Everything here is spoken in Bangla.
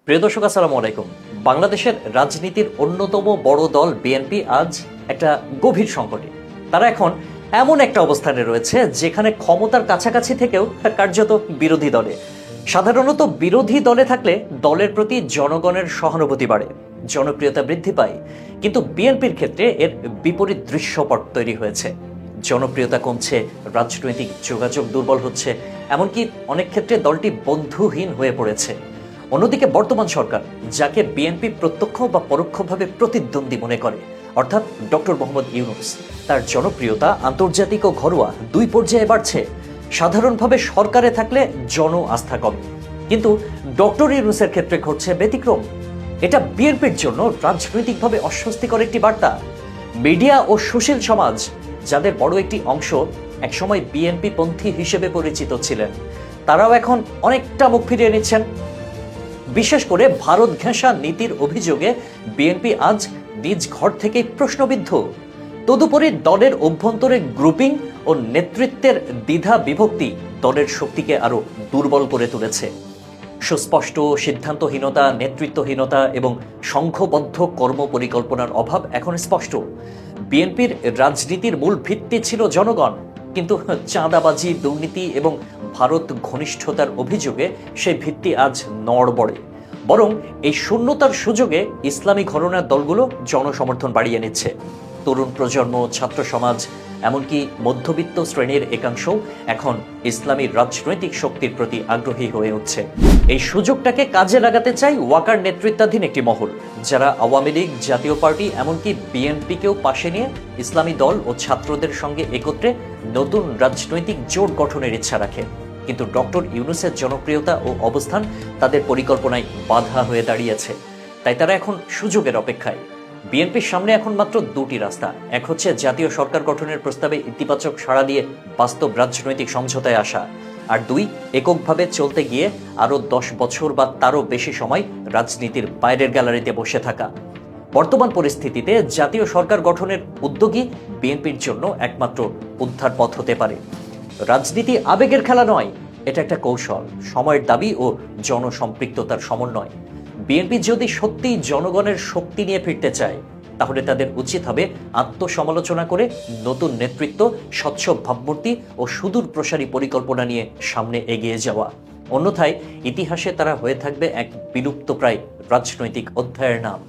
প্রিয় দর্শক, আসসালামু আলাইকুম। বাংলাদেশের রাজনীতির অন্যতম বড় দল বিএনপি আজ একটা গভীর সংকটে। তারা এখন এমন একটা অবস্থানে রয়েছে যেখানে ক্ষমতার কাছাকাছি থেকেও কার্যত বিরোধী দলে। সাধারণত বিরোধী দলে থাকলে দলের প্রতি জনগণের সহানুভূতি বাড়ে, জনপ্রিয়তা বৃদ্ধি পায়, কিন্তু বিএনপির ক্ষেত্রে এর বিপরীত দৃশ্যপট তৈরি হয়েছে। জনপ্রিয়তা কমছে, রাজনৈতিক যোগাযোগ দুর্বল হচ্ছে, এমনকি অনেক ক্ষেত্রে দলটি বন্ধুহীন হয়ে পড়েছে। অন্যদিকে বর্তমান সরকার, যাকে বিএনপি প্রত্যক্ষ বা পরোক্ষভাবে প্রতিদ্বন্দ্বী মনে করে, অর্থাৎ ডক্টর মোহাম্মদ ইউনূস, তার জনপ্রিয়তা আন্তর্জাতিক ও ঘরোয়া দুই পর্যায়ে বাড়ছে। সাধারণভাবে সরকারে থাকলে জন আস্থা কমে, কিন্তু ডক্টর ইউনূসের ক্ষেত্রে ঘটছে ব্যতিক্রম। এটা বিএনপির জন্য রাজনৈতিকভাবে অস্বস্তিকর একটি বার্তা। মিডিয়া ও সুশীল সমাজ, যাদের বড় একটি অংশ একসময় বিএনপি পন্থী হিসেবে পরিচিত ছিলেন, তারাও এখন অনেকটা মুখ ফিরিয়ে নিচ্ছেন। বিশেষ করে ভারত ঘেঁষা নীতির অভিযোগে বিএনপি আজ নিজ ঘর থেকেই প্রশ্নবিদ্ধ। তদুপরি দলের অভ্যন্তরে গ্রুপিং ও নেতৃত্বের দ্বিধা বিভক্তি দলের শক্তিকে আরো দুর্বল করে তুলেছে। সুস্পষ্ট সিদ্ধান্তহীনতা, নেতৃত্বহীনতা এবং সংঘবদ্ধ কর্ম পরিকল্পনার অভাব এখন স্পষ্ট। বিএনপির রাজনীতির মূল ভিত্তি ছিল জনগণ, কিন্তু চাঁদাবাজি, দুর্নীতি এবং ভারত ঘনিষ্ঠতার অভিযোগে সেই ভিত্তি আজ নড়বড়ে। বরং এই শূন্যতার সুযোগে ইসলামী ঘরানার দলগুলো জনসমর্থন বাড়িয়ে নিচ্ছে। তরুণ প্রজন্ম, ছাত্র সমাজ, এমনকি মধ্যবিত্ত শ্রেণীর একাংশও এখন ইসলামী রাজনৈতিক শক্তির প্রতি আগ্রহী হয়ে উঠছে। এই সুযোগটাকে কাজে লাগাতে চাই ওয়াকার নেতৃত্বাধীন একটি মহল, যারা আওয়ামী লীগ, জাতীয় পার্টি, এমনকি বিএনপিকেও পাশে নিয়ে ইসলামী দল ও ছাত্রদের সঙ্গে একত্রে নতুন রাজনৈতিক জোট গঠনের ইচ্ছা রাখে। কিন্তু ডক্টর ইউনূসের জনপ্রিয়তা ও অবস্থান তাদের পরিকল্পনায় বাধা হয়ে দাঁড়িয়েছে। তাই তারা এখন সুযোগের অপেক্ষায়। বিএনপির সামনে এখন মাত্র দুটি রাস্তা। এক হচ্ছে জাতীয় সরকার গঠনের প্রস্তাবে ইতিবাচক সাড়া দিয়ে বাস্তব রাজনৈতিক সমঝোতায় আসা, আর দুই, এককভাবে চলতে গিয়ে আরো 10 বছর বা তারও বেশি সময় রাজনীতির বাইরের গ্যালারিতে বসে থাকা। বর্তমান পরিস্থিতিতে জাতীয় সরকার গঠনের উদ্যোগই বিএনপির জন্য একমাত্র উদ্ধার পথ হতে পারে। রাজনীতি আবেগের খেলা নয়, এটা একটা কৌশল, সময়ের দাবি ও জনসম্পৃক্ততার সমন্বয়। বিএনপি যদি সত্যিই জনগণের শক্তি নিয়ে ফিরতে চায়, তাহলে তাদের উচিত হবে আত্মসমালোচনা করে নতুন নেতৃত্ব, স্বচ্ছ ভাবমূর্তি ও সুদূর প্রসারী পরিকল্পনা নিয়ে সামনে এগিয়ে যাওয়া। অন্যথায় ইতিহাসে তারা হয়ে থাকবে এক বিলুপ্তপ্রায় রাজনৈতিক অধ্যায়ের নাম।